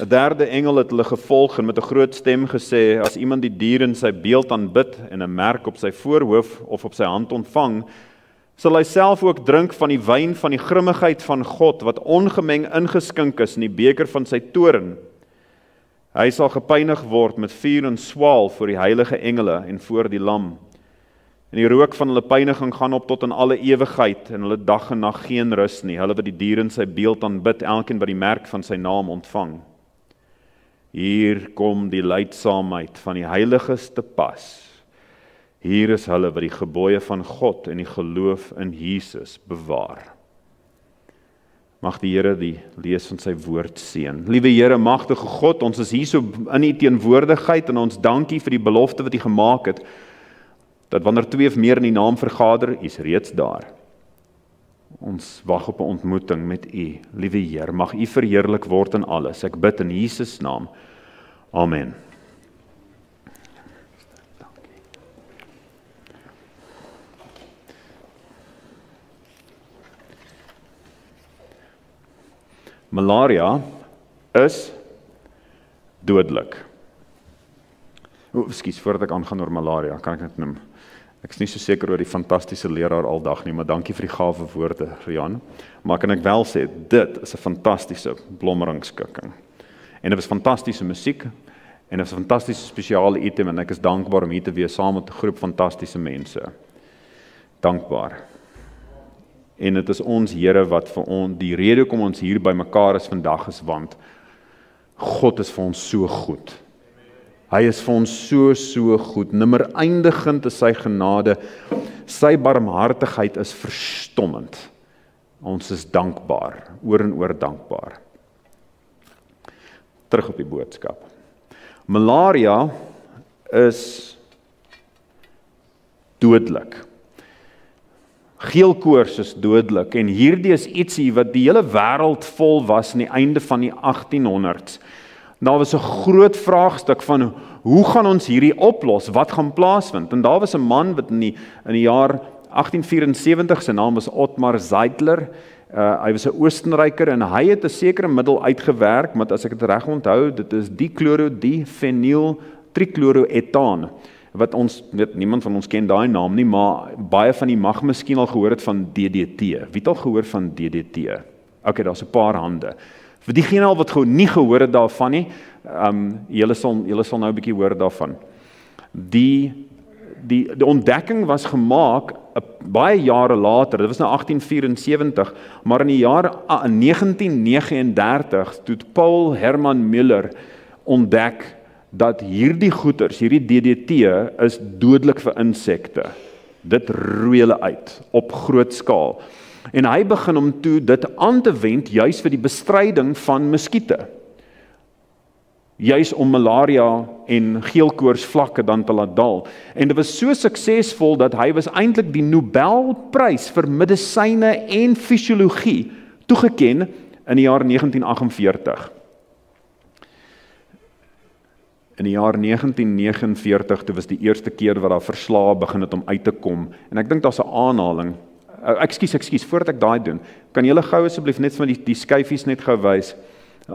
'n derde engel het hulle gevolg en met 'n groot stem gesê, as iemand die dier in sy beeld aanbid en 'n merk op sy voorhoof of op sy hand ontvang, sal hy self ook drink van die wyn van die grimmigheid van God, wat ongemeng ingeskink is in die beker van sy toorn. Hy sal gepynig word met vuur en swaal voor die heilige engele en voor die lam. En die rook van hulle pyniging gaan op tot in alle ewigheid, en hulle dag en nag geen rus nie, hulle wat die dier in sy beeld aanbid, elkeen wat die merk van sy naam ontvang. Hier kom die lydsaamheid van die heiliges te pas. Hier is hulle wat die gebooie van God en die geloof in Jesus bewaar. Mag die Here die lees van sy woord seën. Liewe Here, magtige God, ons is hier so in U teenwoordigheid en ons dankie vir die belofte wat U gemaak het, dat wanneer 2 of meer in U naam vergader, U is reeds daar. Ons wag op 'n ontmoeting met U. Liewe Heer, mag U verheerlik word in alles. Ek bid in Jesus naam. Amen. Malaria is dodelik. Ekskuus, voordat ek aangaan oor malaria, kan ek dit noem. Ek is nie so seker oor die fantastiese leraar aldag nie, maar dankie vir die gawe woorde, Rian. Maar kan ek wel sê, dit is 'n fantastiese blommeringskikking. En dit was fantastiese musiek, en dit is 'n fantastiese spesiale item, en ek is dankbaar om hier te wees saam met 'n groep fantastiese mense. Dankbaar. En dit is ons Here wat vir ons, die rede hoekom ons hier by mekaar is vandag is, want God is vir ons so goed. Hy is vir ons so goed. Nimmer eindigend is sy genade. Sy barmhartigheid is verstommend. Ons is dankbaar, oor en oor dankbaar. Terug op die boodskap. Malaria is dodelik. Geelkoors is dodelik, en hierdie is ietsie wat die hele wêreld vol was in die einde van die 1800s. Daar was 'n groot vraagstuk van, hoe gaan ons hierdie oplos? Wat gaan plaasvind? En daar was 'n man wat in die jaar 1874, sy naam was Ottmar Zeidler, hy was 'n Oostenryker, en hy het 'n sekere middel uitgewerk, maar as ek dit reg onthou, dit is dichloro-diphenyl trichloroethaan, wat ons, niemand van ons ken daai naam nie, maar baie van die mag miskien al gehoor het van DDT. Wie het al gehoor van DDT? Ok, daar's 'n paar hande. Vir diegene al wat nie gehoor het daarvan nie, julle sal nou 'n bietjie hoor daarvan. Die ontdekking was gemaak baie jare later, dit was nou 1874, maar in die jaar 1939 toe Paul Hermann Müller ontdek dat hierdie goeters, hierdie DDT is dodelik vir insekte. Dit roei hulle uit op groot skaal. En hy begin om toe dit aan te wend juis vir die bestryding van muskiete. Juis om malaria en geelkoors vlakke dan te laat daal. En dit was so suksesvol dat hy was eintlik die Nobelprys vir medisyne en fisiologie toegeken in die jaar 1948. In die jaar 1949, toe was die eerste keer wat daar verslae begin het om uit te kom. En ek dink daar's 'n aanhaling. Ekskuus, voordat ek daai doen, kan julle gou asseblief net van die skyfies net gou wys.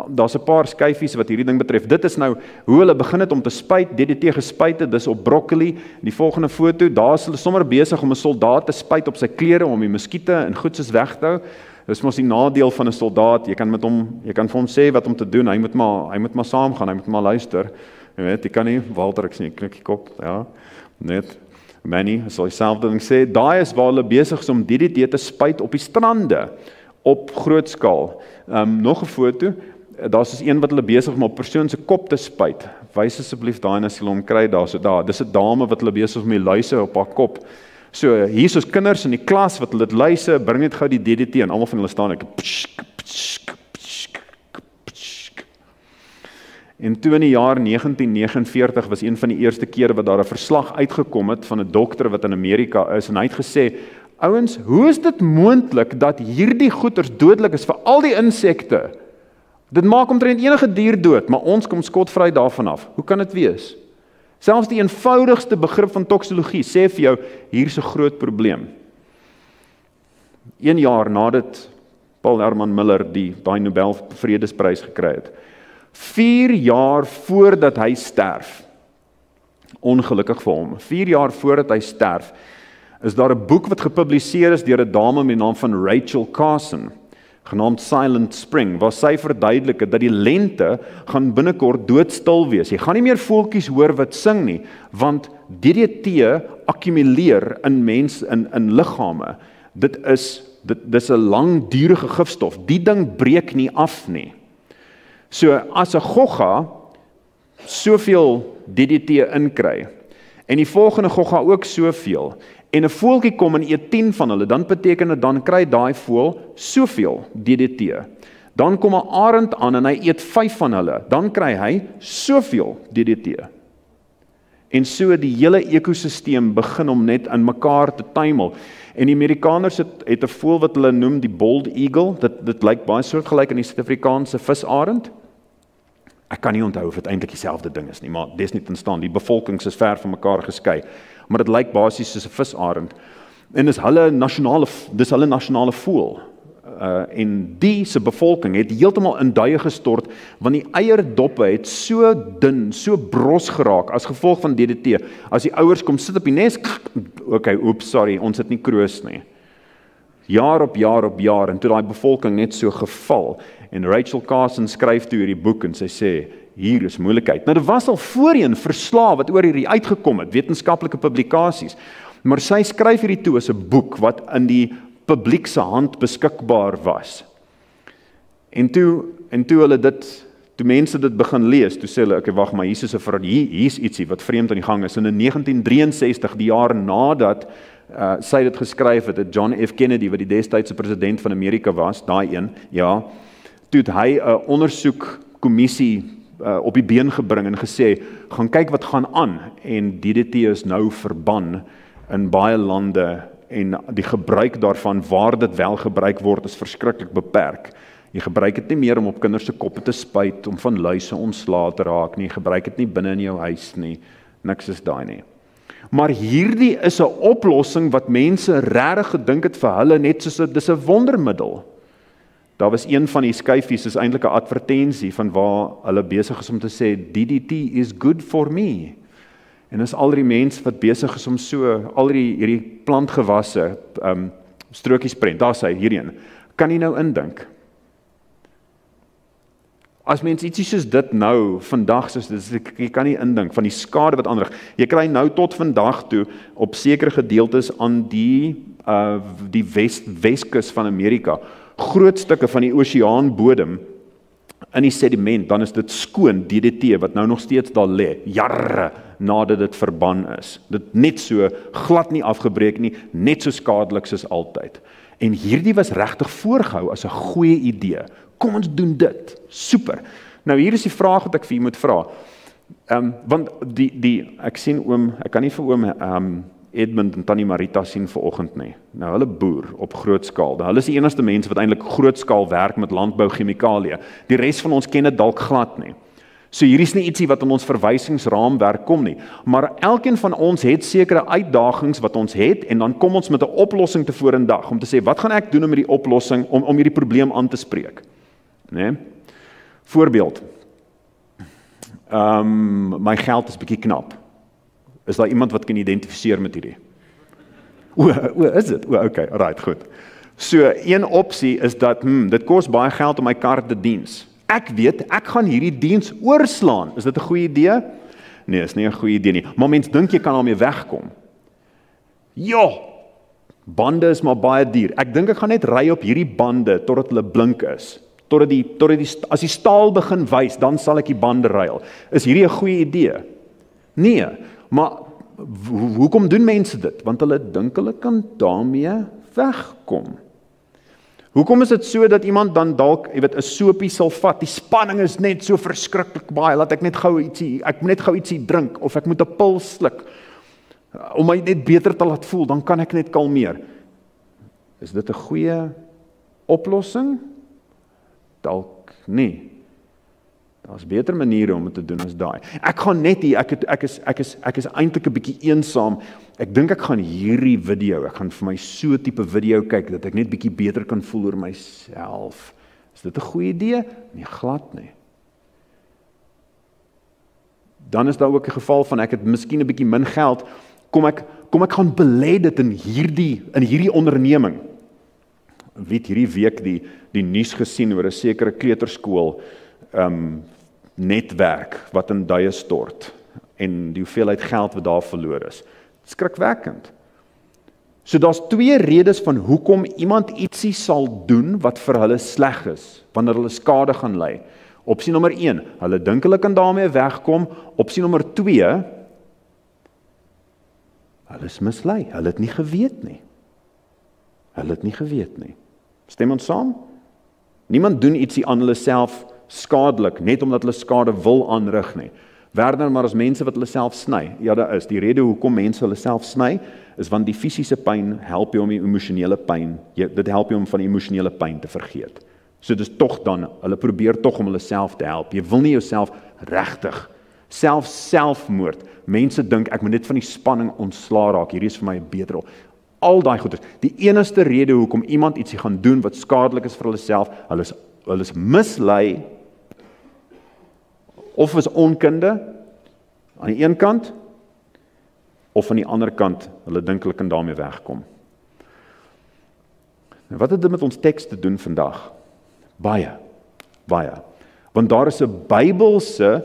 Daar's 'n paar skyfies wat hierdie ding betref. Dit is nou hoe hulle begin het om te spuit, DDT gespuit het, dis op broccoli. Die volgende foto, daar is hulle sommer besig om 'n soldaat te spuit op sy klere om die muskiete en goed soos weg te hou. Dis mos die nadeel van 'n soldaat. Jy kan vir hom sê wat om te doen. Hy moet maar saamgaan, hy moet maar luister. Jy weet, jy kan nie, Walter, ek sien 'n knikkie kop, ja. Net Manny, sal dieselfde ding sê. Daai is waar hulle besig is om DDT te spuit op die strande op groot skaal. Nog 'n foto. Daar's dus een wat hulle besig om op 'n persoon se kop te spuit. Wys asseblief daai en as jy hom kry daar. So daar, dis 'n dame wat hulle besig is om die luise op haar kop. So hier is ons kinders in die klas wat hulle dit luise, bring net gou die DDT en almal van hulle staan ek. En toe in die jaar 1949 was een van die eerste kere wat daar 'n verslag uitgekom het van 'n dokter wat in Amerika is, en hy het gesê, ouens, hoe is dit moontlik dat hierdie goeters dodelik is vir al die insekte? Dit maak omtrent enige dier dood, maar ons kom skotvry daarvan af. Hoe kan dit wees? Selfs die eenvoudigste begrip van toksologie sê vir jou, hier is 'n groot probleem. 1 jaar nadat Paul Hermann Müller daai Nobel Vredesprys gekry het, 4 jaar voordat hy sterf, ongelukkig vir hom, 4 jaar voordat hy sterf, is daar 'n boek wat gepubliseer is deur 'n dame met die naam van Rachel Carson, genaamd Silent Spring, waar sy verduidelik het dat die lente gaan binnekort doodstil wees. Jy gaan nie meer voeltjies hoor wat sing nie, want DDT akkumuleer in in liggame. Dit is 'n langdurige gifstof. Die ding breek nie af nie. So as 'n gogga soveel DDT inkry, en die volgende gogga ook soveel, en 'n voeltjie kom en eet 10 van hulle, dan beteken dit dan kry daai voël soveel DDT. Dan kom 'n arend aan en hy eet 5 van hulle, dan kry hy soveel DDT. En so die hele ekosisteem begin om net in mekaar te tuimel. En die Amerikaners het 'n voël wat hulle noem die bald eagle. Dit lyk baie soortgelyk aan die Suid-Afrikaanse visarend. Ek kan nie onthou of dit eintlik dieselfde ding is nie, maar desnietteenstaan, die bevolkings is ver van mekaar geskei. Maar dit lyk basies soos 'n visarend. En dis hulle nasionale voël. En die se bevolking het heeltemal in duie gestort, want die eierdoppe het so dun, so bros geraak as gevolg van DDT. As die ouers kom sit op die nes, ons het nie kroos nie. Jaar op jaar, en toe daai bevolking net so geval. En Rachel Carson skryf toe hierdie boek en sy sê, hier is moeilikheid. Nou, dit was al voorheen verslae wat oor hierdie uitgekom het, wetenskaplike publikasies. Maar sy skryf hierdie toe as 'n boek wat in die publiek se hand beskikbaar was. En toe mense dit begin lees, toe sê hulle, okay, wag, maar hier's ietsie wat vreemd aan die gang is. En in 1963, die jaar nadat sy dit geskryf het John F. Kennedy, wat die destydse president van Amerika was, daai een, ja, toe het hy 'n ondersoekkommissie op die been gebring en gesê, gaan kyk wat gaan aan, en DDT is nou verban in baie lande, en die gebruik daarvan, waar dit wel gebruik word, is verskriklik beperk. Jy gebruik dit nie meer om op kinders se koppe te spuit, om van luise ontslae te raak nie, jy gebruik dit nie binne in jou huis nie, niks is daai nie. Maar hierdie is 'n oplossing wat mense regtig gedink het vir hulle, net soos dis 'n wondermiddel. Daar was een van die skyfies, is eintlik 'n advertensie van waar hulle besig is om te sê, DDT is good for me. En is al die mense wat besig is om so, al hierdie plantgewasse, strokies prent, daar sê hierheen, kan jy nou indink? As mens ietsie soos dit nou, vandag, jy kan nie indink, van die skade wat aanrig, jy kry nou tot vandag toe, op sekere gedeeltes aan die Weskus van Amerika, groot stukke van die oseaanbodem, in die sediment, dan is dit skoon DDT, wat nou nog steeds daar lê, jare nadat dit verban is. Dit net so, glad nie afgebreek nie, net so skadelik soos altyd. En hierdie was regtig voorgehou as 'n goeie idee. Kom ons doen dit, super. Nou hier is die vraag wat ek vir julle moet vra. Want ek sien ek kan nie vir oom Edmund en Tannie Marita sien vanoggend nie. Nou hulle boer op groot skaal. Hulle is die enigste mense wat eintlik groot skaal werk met landbouchemikalieë. Die res van ons ken dit dalk glad nie. So hier is nie ietsie wat in ons verwysingsraamwerk kom nie, maar elkeen van ons het sekere uitdagings wat ons het, en dan kom ons met 'n oplossing te vorendag, om te sê, wat gaan ek doen om hierdie oplossing, om hierdie probleem aan te spreek? Nee? Voorbeeld, my geld is bietjie knap. Is daar iemand wat kan identifiseer met hierdie? Is dit? Okay, right, goed. So, een opsie is dat, dit kos baie geld om my kar te diens. Ek weet, ek gaan hierdie diens oorslaan. Is dit 'n goeie idee? Nee, is nie 'n goeie idee nie. Maar mens dink jy kan daarmee wegkom. Ja, bande is maar baie duur. Ek dink ek gaan net ry op hierdie bande totdat hulle blink is. As die staal begin wys, dan sal ek die bande ruil. Is hierdie 'n goeie idee? Nee, maar hoekom doen mense dit? Want hulle dink hulle kan daarmee wegkom. Hoekom is dit so dat iemand dan dalk, 'n soapie sal vat, die spanning is net so verskriklik baie, laat ek moet net gou ietsie drink, of ek moet 'n pil sluk, om my net beter te laat voel, dan kan ek net kalmeer. Is dit 'n goeie oplossing? Dalk nie. Daar's beter maniere om dit te doen as daai. Ek gaan net hier, ek is eintlik 'n bietjie eensaam. Ek dink ek gaan hierdie video, ek gaan vir my so tipe video kyk, dat ek net bietjie beter kan voel oor myself. Is dit 'n goeie idee? Nee, glad nie. Dan is daar ook 'n geval van ek het miskien 'n bietjie min geld, kom ek gaan belê dit in hierdie onderneming. Wie het hierdie week die nuus gesien oor 'n sekere kleuterskool netwerk wat in duie stort en die hoeveelheid geld wat daar verloor is. Skrikwekkend. So daar's twee redes van hoekom iemand ietsie sal doen wat vir hulle sleg is, wanneer hulle skade gaan ly. Opsie nommer 1, hulle dink hulle kan daarmee wegkom. Opsie nommer 2, hulle is mislei, hulle het nie geweet nie. Hulle het nie geweet nie. Stem ons saam? Niemand doen ietsie aan hulle self skadelik, net omdat hulle skade wil aanrig nie. Werder maar as mense wat hulle self sny. Ja, daar is. Die rede hoekom mense hulle self sny, is want die fisiese pyn help jou om die emosionele pyn, dit help jou om van die emosionele pyn te vergeet. So dis tog dan, hulle probeer tog om hulle self te help. Jy wil nie jouself regtig, selfmoord. Mense dink, ek moet net van die spanning ontslaa raak, hierdie is vir my 'n beter rol. Al daai goeders. Die enigste rede hoekom iemand ietsie gaan doen wat skadelik is vir hulle self, hulle is mislei, of is onkunde, aan die een kant, of aan die ander kant, hulle dink hulle kan daarmee wegkom. Nou, wat het dit met ons teks te doen vandag? Baie. Want daar is 'n Bybelse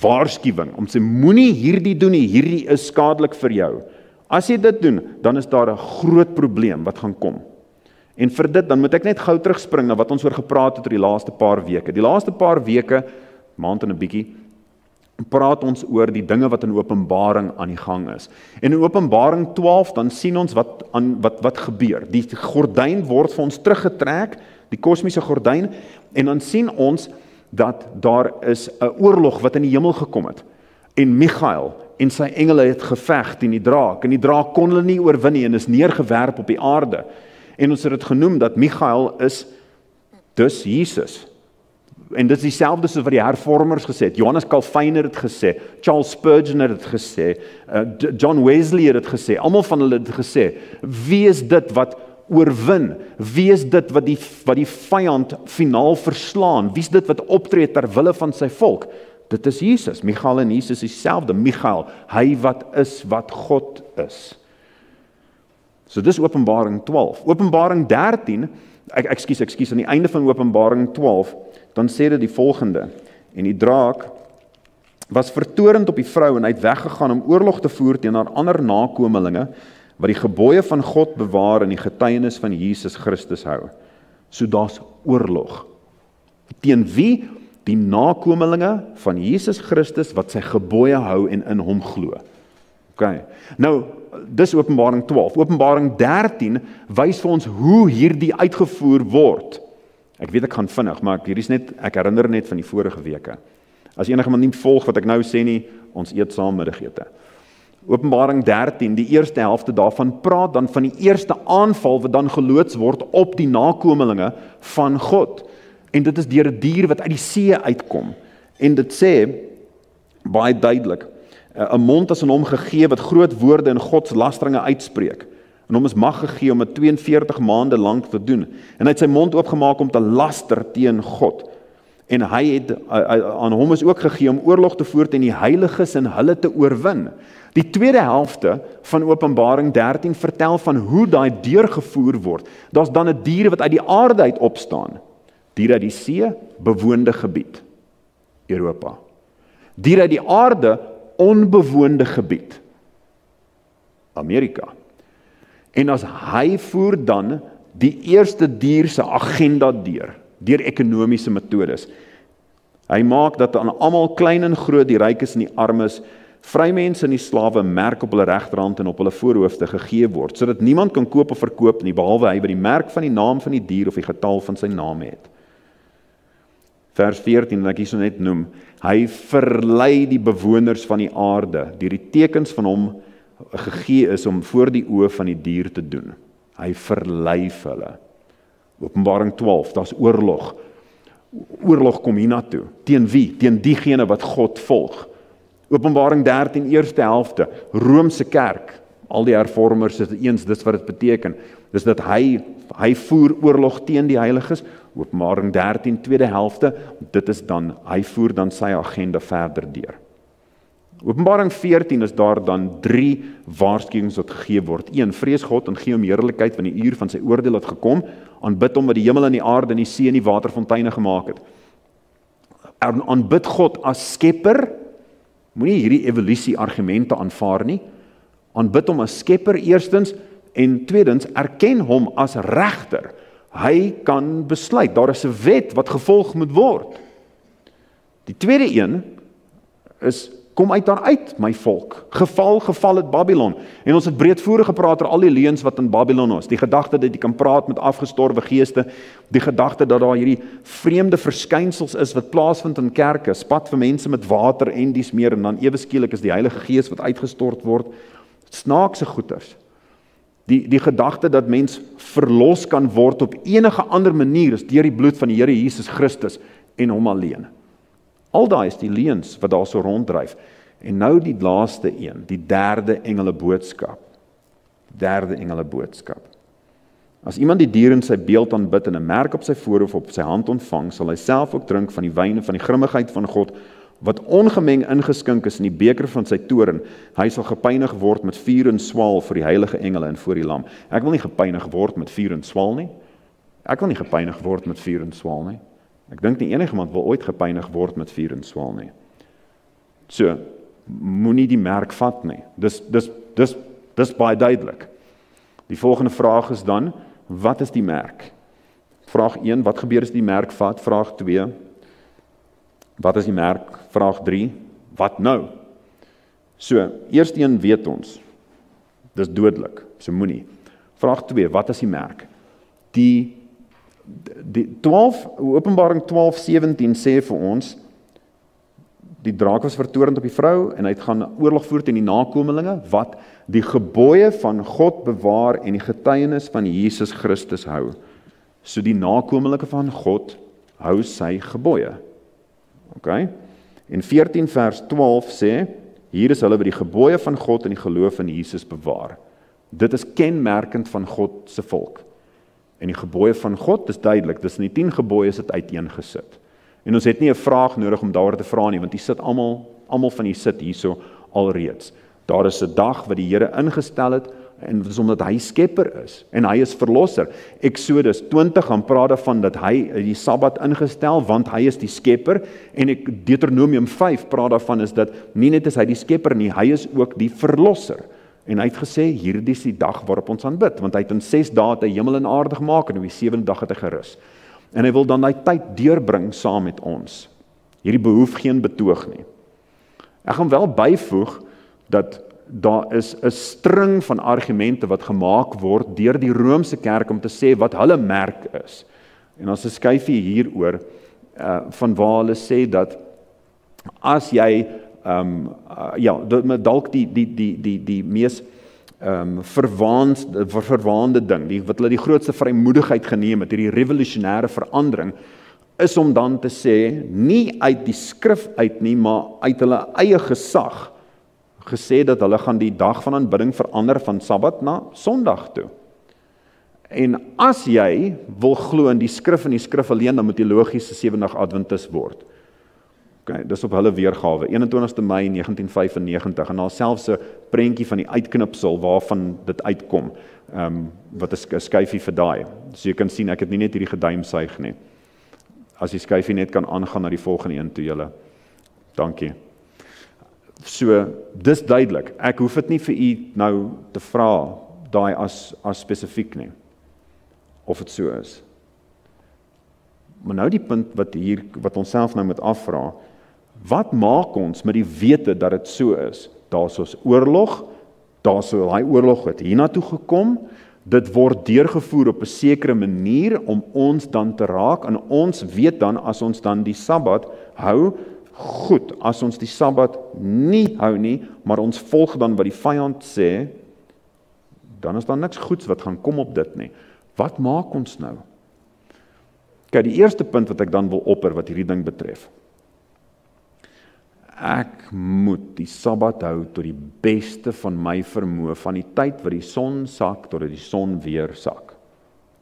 waarskuwing, om te sê, moenie hierdie doen nie, hierdie is skadelik vir jou. As jy dit doen, dan is daar 'n groot probleem wat gaan kom. En vir dit, dan moet ek net gou terugspring na wat ons oor gepraat het oor die laaste paar weke. Die laaste paar weke, maand en 'n bietjie, praat ons oor die dinge wat in Openbaring aan die gang is. En in Openbaring 12, dan sien ons wat gebeur. Die gordyn word vir ons teruggetrek, die kosmiese gordyn, en dan sien ons dat daar is 'n oorlog wat in die hemel gekom het. En Michael en sy engele het geveg teen die draak, en die draak kon hulle nie oorwin nie, en is neergewerp op die aarde. En ons het dit genoem dat Michael is dus Jesus. En dit is dieselfde soos wat die hervormers gesê het. Johannes Calvin het dit gesê, Charles Spurgeon het dit gesê, John Wesley het dit gesê, almal van hulle het dit gesê. Wie is dit wat oorwin? Wie is dit wat die vyand finaal verslaan? Wie is dit wat optree ter wille van sy volk? Dit is Jesus. Michael en Jesus is dieselfde. Michael, hy wat is wat God is. So dis Openbaring 12. Openbaring 13, ekskuus, aan die einde van Openbaring 12, dan sê dit die volgende: en die draak was vertorend op die vrou en hy het weggegaan om oorlog te voer teen haar ander nakomelinge wat die gebooie van God bewaar en die getuienis van Jesus Christus hou. So daar's oorlog. Teen wie? Die nakomelinge van Jesus Christus wat sy gebooie hou en in hom glo. Okay. Nou, dis Openbaring 12. Openbaring 13 wys vir ons hoe hierdie uitgevoer word. Ek weet ek gaan vinnig, maar ek herinner net van die vorige weke. As enige iemand nie volg wat ek nou sê nie, ons eet saam middagete. Openbaring 13, die eerste helfte daarvan praat dan van die eerste aanval wat dan geloods word op die nakomelinge van God. En dit is deur 'n dier wat uit die see uitkom. En dit sê baie duidelik, 'n mond is aan hom gegee wat groot woorde en godslasteringe uitspreek. En hom is mag gegee om dit 42 maande lank te doen. En hy het sy mond oopgemaak om te laster teen God. En aan hom is ook gegee om oorlog te voer teen die heiliges en hulle te oorwin. Die tweede helfte van Openbaring 13 vertel van hoe daai deurgevoer word. Daar's dan 'n dier wat uit die aarde uit opstaan. Dier uit die see, bewoonde gebied, Europa. Dier uit die aarde, onbewoonde gebied, Amerika. En as hy voer dan die eerste dier se agenda deur ekonomiese metodes. Hy maak dat aan almal klein en groot, die rykes en die armes, vrymense en die slawe merk op hulle regterhand en op hulle voorhoofde gegee word, sodat niemand kan koop of verkoop nie, behalwe hy by die merk van die naam van die dier of die getal van sy naam het. Vers 14, wat ek hierso net noem, hy verlei die bewoners van die aarde, deur die tekens van hom gegee is om voor die oë van die dier te doen. Hy verlei hulle. Openbaring 12, daar's oorlog. Oorlog kom hiernatoe. Teen wie? Teen diegene wat God volg. Openbaring 13, eerste helfte, Romeinse kerk. Al die hervormers is eens, dis wat dit beteken. Dis dat hy voer oorlog teen die heiliges. Openbaring 13, tweede helfte, dit is dan, hy voer dan sy agenda verder deur. Openbaring 14 is daar dan 3 waarskuwings wat gegee word. 1, vrees God en gee hom heerlikheid, want die uur van sy oordeel het gekom. Aanbid hom wat die hemel en die aarde en die see en die waterfonteine gemaak het. Aanbid God as skepper, moenie hierdie evolusie argumente aanvaar nie. Aanbid hom as skepper eerstens, en tweedens, erken hom as regter. Hy kan besluit, daar is 'n wet wat gevolg moet word. Die tweede een is, kom uit daaruit, my volk. Geval het Babylon. En ons het breedvoerig gepraat oor al die leuns wat in Babylon is. Die gedagte dat jy kan praat met afgestorwe geeste, die gedagte dat daar hierdie vreemde verskynsels is wat plaasvind in kerke, spat vir mense met water en dies meer, en dan ewe skielik is die Heilige Gees wat uitgestort word. Snaakse goeters. Die gedagte dat mens verlos kan word op enige ander manier as deur die bloed van die Here Jesus Christus en hom alleen. Al daai is die leuns wat daar so ronddryf. En nou die laaste een, die derde engele boodskap. Derde engele boodskap. As iemand die dier in sy beeld aanbid en 'n merk op sy voorhoof of op sy hand ontvang, sal hy self ook drink van die wyn van die grimmigheid van God, wat ongemeng ingeskink is in die beker van sy toorn. Hy sal gepynig word met vuur en swaal vir die heilige engele en voor die lam. Ek wil nie gepynig word met vuur en swaal nie. Ek wil nie gepynig word met vuur en swaal nie. Ek dink nie enigiemand wil ooit gepynig word met vuur en swaal nie. So, moenie die merk vat nie. Dis baie duidelik. Die volgende vraag is dan, wat is die merk? Vraag 1, wat gebeur as die merk vat? Vraag 2, wat is die merk? Vraag 3, wat nou? So, eerste een weet ons, dis dodelik, so moenie. Vraag 2, wat is die merk? Die 12, Openbaring 12:17 sê vir ons, die draak was vertorend op die vrou, en hy het gaan oorlog voer teen die nakomelinge, wat die gebooie van God bewaar en die getuienis van Jesus Christus hou. So die nakomelinge van God hou sy gebooie. Okay? En 14 vers 12 sê, hier is hulle wat die gebooie van God en die geloof in Jesus bewaar. Dit is kenmerkend van God se volk. En die gebooie van God is duidelik, dis in die 10 gebooie is dit uiteengesit. En ons het nie 'n vraag nodig om daaroor te vra nie, want die sit almal van die sit hierso alreeds. Daar is 'n dag wat die Here ingestel het, en dis omdat hy skepper is, en hy is verlosser. Exodus 20 gaan praat daarvan dat hy die Sabbat ingestel, want hy is die skepper, en Deuteronomium 5 praat daarvan is dat, nie net is hy die skepper nie, hy is ook die verlosser. En hy het gesê, hierdie is die dag waarop ons aanbid, want hy het in 6 dae het hy hemel en aarde gemaak, en op die 7de dag het hy gerus. En hy wil dan die tyd deurbring saam met ons. Hierdie behoef geen betoog nie. Ek gaan wel byvoeg, dat daar is 'n string van argumente wat gemaak word deur die Romeinse kerk om te sê wat hulle merk is. En ons skyfie hieroor van waar hulle sê dat as jy dalk die mees verwaande ding, wat hulle die grootste vrymoedigheid geneem het, hierdie revolusionêre verandering, is om dan te sê, nie uit die skrif uit nie, maar uit hulle eie gesag, gesê dat hulle gaan die dag van aanbidding verander van Sabbat na Sondag toe. En as jy wil glo in die skrif en die skrif alleen, dan moet jy logies 'n 7-dag Adventis word. Okay, dis op hulle weergawe, 21ste Mei 1995, en daar selfs 'n prentjie van die uitknipsel waarvan dit uitkom, wat 'n skyfie vir daai. So jy kan sien, ek het nie net hierdie geduimsuig nie. As die skyfie net kan aangaan na die volgende een toe julle. Dankie. So, dis duidelik. Ek hoef dit nie vir u nou te vra, daai as spesifiek nie, of dit so is. Maar nou die punt wat ons self nou moet afvra, wat maak ons met die wete dat dit so is? Daar's ons oorlog, daai oorlog het hiernatoe gekom, dit word deurgevoer op 'n sekere manier om ons dan te raak, en ons weet dan, as ons dan die Sabbat hou, goed, as ons die Sabbat nie hou nie, maar ons volg dan wat die vyand sê, dan is daar niks goeds wat gaan kom op dit nie. Wat maak ons nou? Kyk, die eerste punt wat ek dan wil opper wat hierdie ding betref. Ek moet die Sabbat hou tot die beste van my vermoë, van die tyd wat die son sak tot die son weer sak.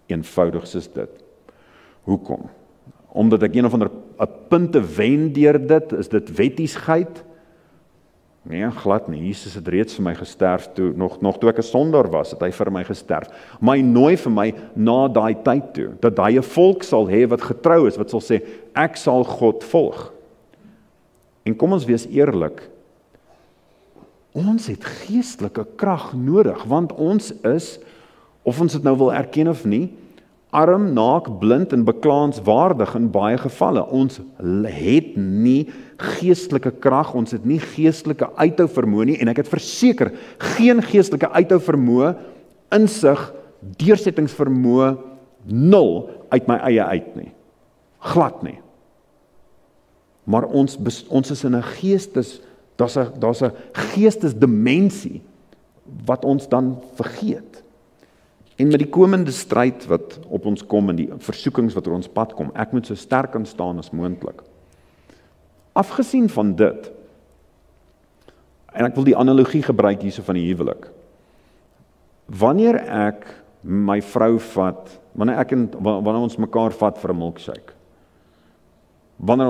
Eenvoudig soos dit. Hoekom? Omdat ek een of ander 'n punte wen deur dit, is dit wettiesheid? Nee, glad nie. Jesus het reeds vir my gesterf toe nog toe ek 'n sondaar was, het hy vir my gesterf. Maar hy nooi vir my na daai tyd toe dat hy 'n volk sal hê wat getrou is, wat sal sê ek sal God volg. En kom ons wees eerlik, ons het geestelike krag nodig, want ons is, of ons dit nou wil erken of nie, arm, naak, blind en beklaanswaardig in baie gevalle. Ons het nie geestelike krag, ons het nie geestelike uithou vermoë nie, en ek het verseker, geen geestelike uithou vermoë, insig, deursettingsvermoë, 0 uit my eie uit nie. Glad nie. Maar ons is in 'n daar's 'n geestesdimensie wat ons dan vergeet. En met die komende stryd wat op ons kom en die versoekings wat oor ons pad kom, ek moet so sterk kan staan as moontlik. Afgesien van dit, en ek wil die analogie gebruik hierso van die huwelik. Wanneer ek my vrou vat, wanneer ons mekaar vat vir 'n milkshake, wanneer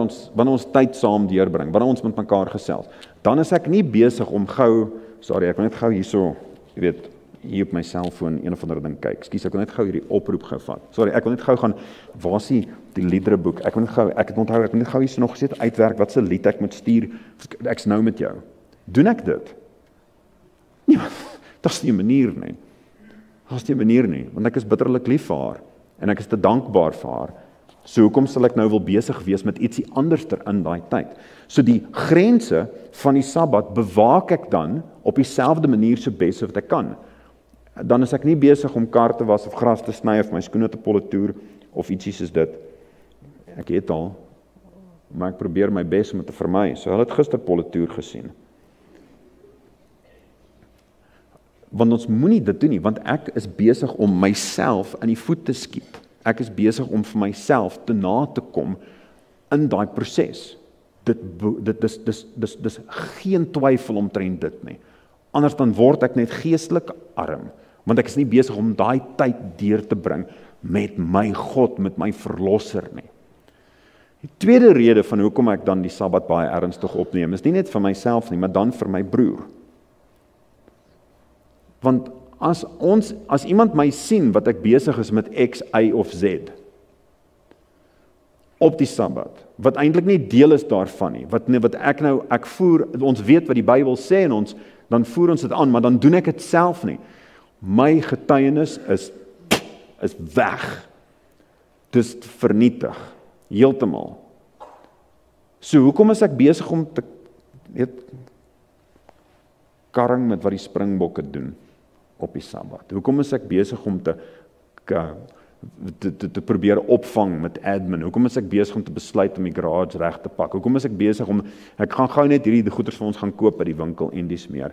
ons tyd saam deurbring, wanneer ons met mekaar gesels, dan is ek nie besig om ek wil net gou hierso, jy weet, hier op my selfoon een of ander ding kyk. Ekskuus, ek wil net gou hierdie oproep gevat. Ek wil net gou gaan, waar is die liedereboek? Ek het onthou, ek wil net gou hierso nog gesê uitwerk, wat se lied ek moet stuur, ek's nou met jou. Doen ek dit? Nee, dit is nie 'n manier nie. Dit is nie 'n manier nie, want ek is bitterlik lief vir haar, en ek is te dankbaar vir haar. So hoekom sal ek nou wil besig wees met ietsie anderster in daai tyd? So die grense van die Sabbat bewaak ek dan op dieselfde manier so bes wat ek kan. Dan is ek nie besig om kar te was of gras te sny of my skoene te politoer of ietsie soos dit. Ek het al, maar ek probeer my bes om dit te vermy. So hulle het gister politoer gesien. Want ons moenie dit doen nie, want ek is besig om myself in die voet te skiet. Ek is besig om vir myself te na te kom in daai proses. Dis geen twyfel omtrent dit nie. Anders dan word ek net geestelik arm, want ek is nie besig om daai tyd deur te bring met my God, met my verlosser nie. Die tweede rede van hoekom ek dan die Sabbat baie ernstig opneem, is nie net vir myself nie, maar dan vir my broer. Want as iemand my sien wat ek besig is met X, Y of Z op die Sabbat, wat eintlik nie deel is daarvan nie, wat ek voer, ons weet wat die Bybel sê en dan voer ons dit aan, maar dan doen ek dit self nie. My getuienis is weg. Dis vernietig, heeltemal. So hoekom is ek besig om te karring met wat die Springbokke doen op die Sabbat? Hoekom is ek besig om te probeer opvang met admin? Hoekom is ek besig om te besluit om die garage reg te pak? Hoekom is ek besig om, ek gaan gou net hierdie goeders vir ons gaan koop by die winkel en dis meer?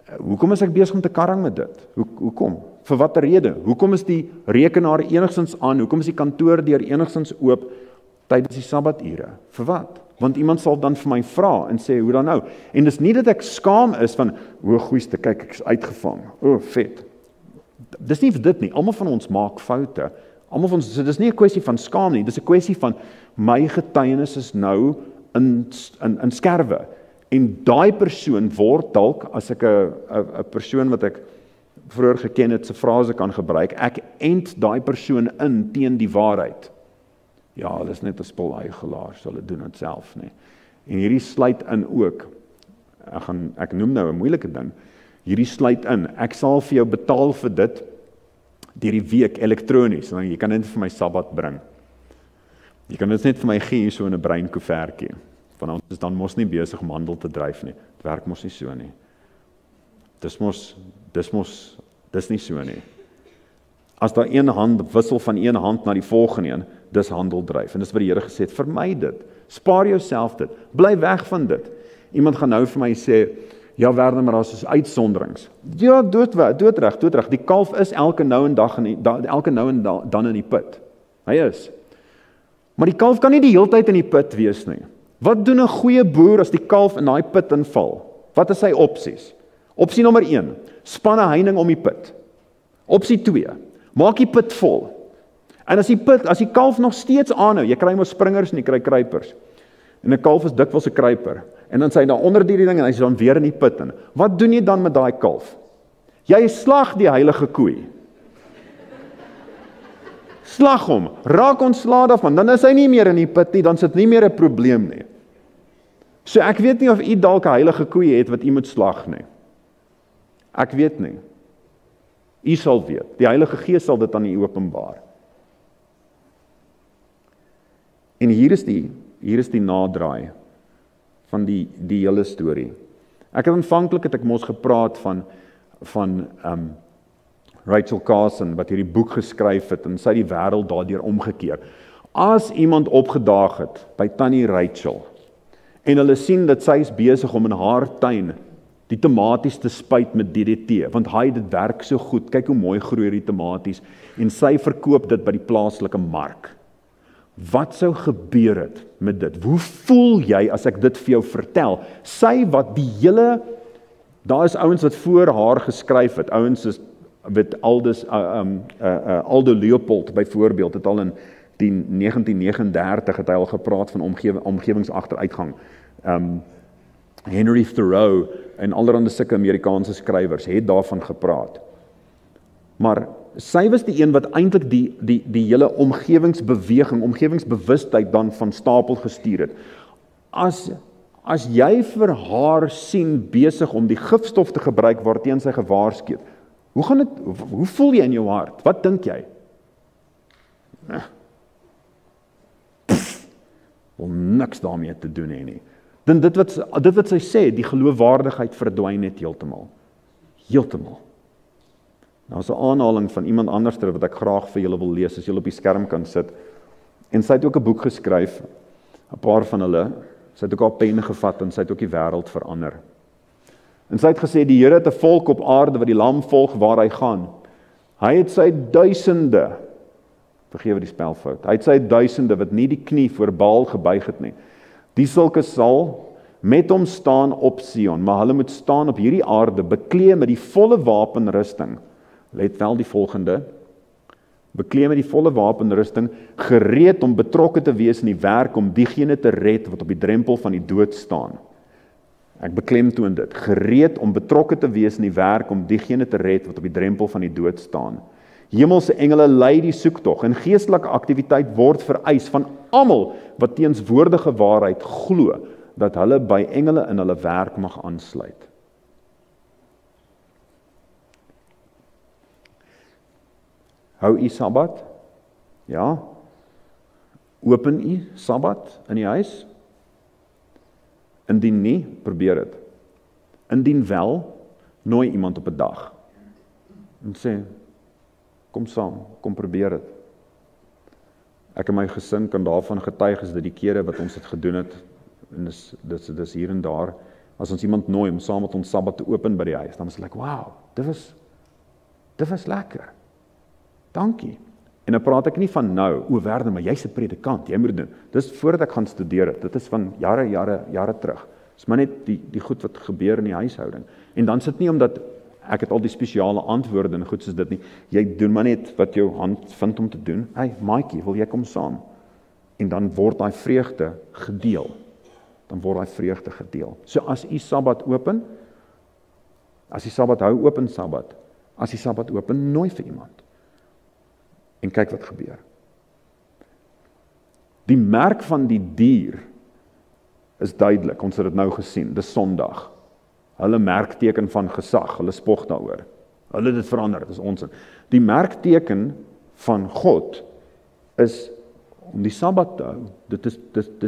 Hoekom is ek besig om te karring met dit? Hoekom? Vir watter rede? Hoekom is die rekenaar enigstens aan? Hoekom is die kantoor deur enigstens oop tydens die Sabbature? Vir wat? Want iemand sal dan vir my vra en sê, hoe dan nou? En dis nie dat ek skaam is van, goeieste, kyk, ek is uitgevang. Vet. Dis nie vir dit nie, almal van ons maak foute. Almal van ons, so dis nie 'n kwessie van skaam nie, dis 'n kwessie van my getuienis is nou in skerwe. En daai persoon word dalk, as ek 'n persoon wat ek vroeër geken het, se frase kan gebruik, ek ent daai persoon in teen die waarheid. Ja, dis net 'n spul eigelaars, hulle doen dit self nie. En hierdie sluit in ook, ek noem nou 'n moeilike ding, hierdie sluit in, ek sal vir jou betaal vir dit deur die week elektronies, want jy kan dit vir my Sabbat bring. Jy kan dit net vir my gee so in 'n breinkoevertjie, want ons is dan mos nie besig om handel te dryf nie. Dit werk mos nie so nie. Dis nie so nie. As daar een hand wissel van een hand na die volgende een, dis handel dryf. En dis wat die Here gesê het, vermy dit. Spaar jouself dit. Bly weg van dit. Iemand gaan nou vir my sê, ja, Werner, maar daar is uitsonderings. Ja, doodreg. Die kalf is elke nou en dan in die put. Hy is. Maar die kalf kan nie die hele tyd in die put wees nie. Wat doen 'n goeie boer as die kalf in daai put inval? Wat is sy opsies? Opsie nommer 1, span 'n heining om die put. Opsie 2, maak die put vol. En as die kalf nog steeds aanhou, jy kry mos springers en jy kry kruipers, En 'n kalf is dikwels 'n kruiper. En dan sê hy daar onder die ding en hy is dan weer in die put in. Wat doen jy dan met daai kalf? Jy slag die heilige koei. Slag hom, raak ontslae daarvan, dan is hy nie meer in die put nie, dan sit nie meer 'n probleem nie. So ek weet nie of u dalk 'n heilige koei het wat u moet slag nie. Ek weet nie. U sal weet. Die Heilige Gees sal dit aan u openbaar. En hier is die nadraai van die hele storie. Ek het aanvanklik het ek mos gepraat van Rachel Carson wat hierdie boek geskryf het en sy die wêreld daardeur omgekeer. As iemand opgedaag het by Tannie Rachel en hulle sien dat sy is besig om in haar tuin die tomaties te spuit met DDT, want hy dit werk so goed, kyk hoe mooi groei die tomaties, en sy verkoop dit by die plaaslike mark. Wat sou gebeur het met dit? Hoe voel jy as ek dit vir jou vertel? Sy wat die hele, daar is ouens wat voor haar geskryf het, ouens is, weet Aldo Leopold byvoorbeeld, het al in die 1939 het hy al gepraat van omgewingsagteruitgang. Henry Thoreau en allerhande sulke Amerikaanse skrywers het daarvan gepraat. Maar sy was die een wat eintlik die hele omgewingsbeweging, omgewingsbewustheid dan van stapel gestuur het. As jy vir haar sien besig om die gifstof te gebruik waarteen sy gewaarsku het, hoe voel jy in jou hart? Wat dink jy? Wil niks daarmee te doen hê nie. Dan dit wat sy sê, die geloofwaardigheid verdwyn net heeltemal. Heeltemal. Nou is 'n aanhaling van iemand anders wat ek graag vir julle wil lees, as julle op die skerm kan sit. En sy het ook 'n boek geskryf, 'n paar van hulle, sy het ook haar pen gevat en sy het ook die wêreld verander. En sy het gesê, die Here het 'n volk op aarde wat die lam volg waar hy gaan. Hy het sy duisende, vergewe die spelfout, hy het sy duisende wat nie die knie voor Baal gebuig het nie. Die sulke sal met hom staan op Sion, maar hulle moet staan op hierdie aarde, beklee met die volle wapenrusting. Let wel die volgende, beklee met die volle wapenrusting, gereed om betrokke te wees in die werk om diegene te red wat op die drempel van die dood staan. Ek beklemtoon dit, gereed om betrokke te wees in die werk om diegene te red wat op die drempel van die dood staan. Hemelse engele lei die soektog en geestelike aktiwiteit word vereis van almal wat teenswoordige waarheid glo, dat hulle by engele in hulle werk mag aansluit. Hou u Sabbat? Ja. Open u Sabbat in die huis? Indien nie, probeer dit. Indien wel, nooi iemand op 'n dag. En sê, kom saam, kom probeer dit. Ek en my gesin kan daarvan getuig is dit die kere wat ons dit gedoen het, en dis hier en daar, as ons iemand nooi om saam met ons Sabbat te open by die huis, dan is dit like, wow, dit was lekker. Dankie. En dan praat ek nie van nou, Werner, maar jy's 'n predikant, jy moet doen. Dis voordat ek gaan studeer het. Dit is van jare terug. Dis maar net die goed wat gebeur in die huishouding. En dan sit nie omdat ek het al die spesiale antwoorde en goed soos dit nie. Jy doen maar net wat jou hand vind om te doen. Hey, Maatjie, wil jy kom saam? En dan word daai vreugde gedeel. So as u Sabbat open, as die Sabbat hou open Sabbat, as die Sabbat open, nooi vir iemand. En kyk wat gebeur. Die merk van die dier is duidelik, ons het dit nou gesien, dis Sondag. Hulle merkteken van gesag, hulle spog daaroor. Hulle het dit verander, dit is onsin. Die merkteken van God is om die Sabbat te hou. Dis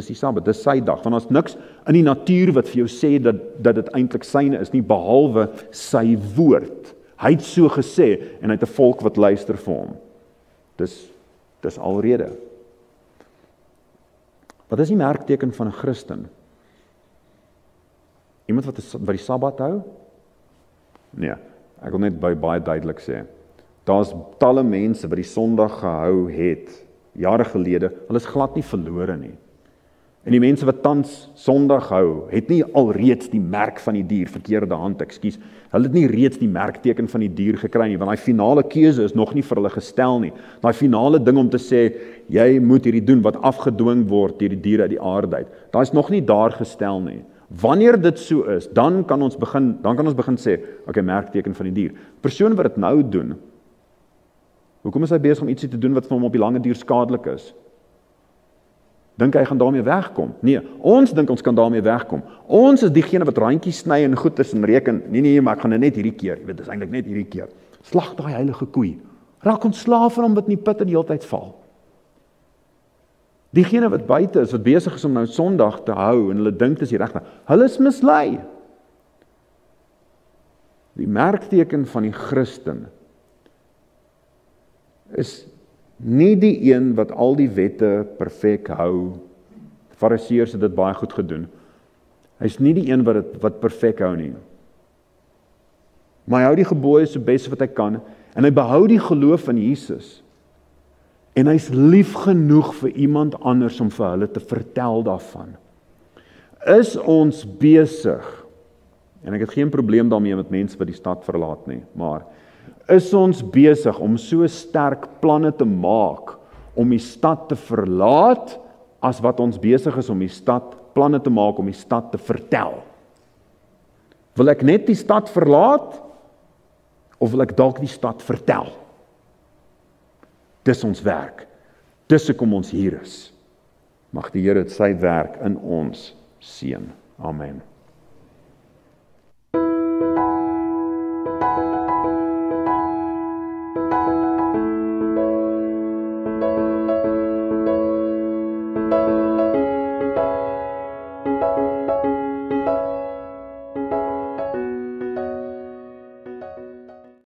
die Sabbat, dis sy dag. Want as niks in die natuur wat vir jou sê dat dit eintlik syne is nie, behalwe sy woord. Hy het so gesê en hy het 'n volk wat luister vir hom. Dis alrede. Wat is die merkteken van 'n Christen? Iemand wat die Sabbat hou? Nee, ek wil net baie duidelik sê. Daar's talle mense wat die Sondag gehou het, jare gelede, hulle is glad nie verlore nie. En die mense wat tans Sondag hou, het nie alreeds die merk van die dier, verkeerde hand, ekskuus. Hulle het nie reeds die merkteken van die dier gekry nie, want daai finale keuse is nog nie vir hulle gestel nie. Daai finale ding om te sê, jy moet hierdie doen wat afgedwing word deur die diere uit die aarde uit. Daai is nog nie daar gestel nie. Wanneer dit so is, dan kan ons begin sê, okay, merkteken van die dier. Persoon wat dit nou doen, hoekom is hy besig om ietsie te doen wat vir hom op die lange duur skadelik is? Dink hy gaan daarmee wegkom? Nee, ons dink ons kan daarmee wegkom. Ons is diegene wat randjies sny en goeders en reken. Nee, maar ek gaan dit net hierdie keer. Jy weet, dit is eintlik net hierdie keer. Slag daai heilige koei. Raak ontslaaf van hom wat in die put in die hele tyd val. Diegene wat buite is, wat besig is om nou Sondag te hou en hulle dink dit is die regte, hulle is mislei. Die merkteken van die Christen is nie die een wat al die wette perfek hou. Die Fariseërs het dit baie goed gedoen. Hy is nie die een wat perfek hou nie. Maar hy hou die gebooie so bes wat hy kan en hy behou die geloof in Jesus. En hy's lief genoeg vir iemand anders om vir hulle te vertel daarvan. Is ons besig, en ek het geen probleem daarmee met mense wat die stad verlaat nie, maar is ons besig om so sterk planne te maak om die stad te verlaat, as wat ons besig is om die stad, planne te maak om die stad te vertel? Wil ek net die stad verlaat, of wil ek dalk die stad vertel? Dis ons werk. Dis hoekom ons hier is. Mag die Here sy werk in ons seën. Amen.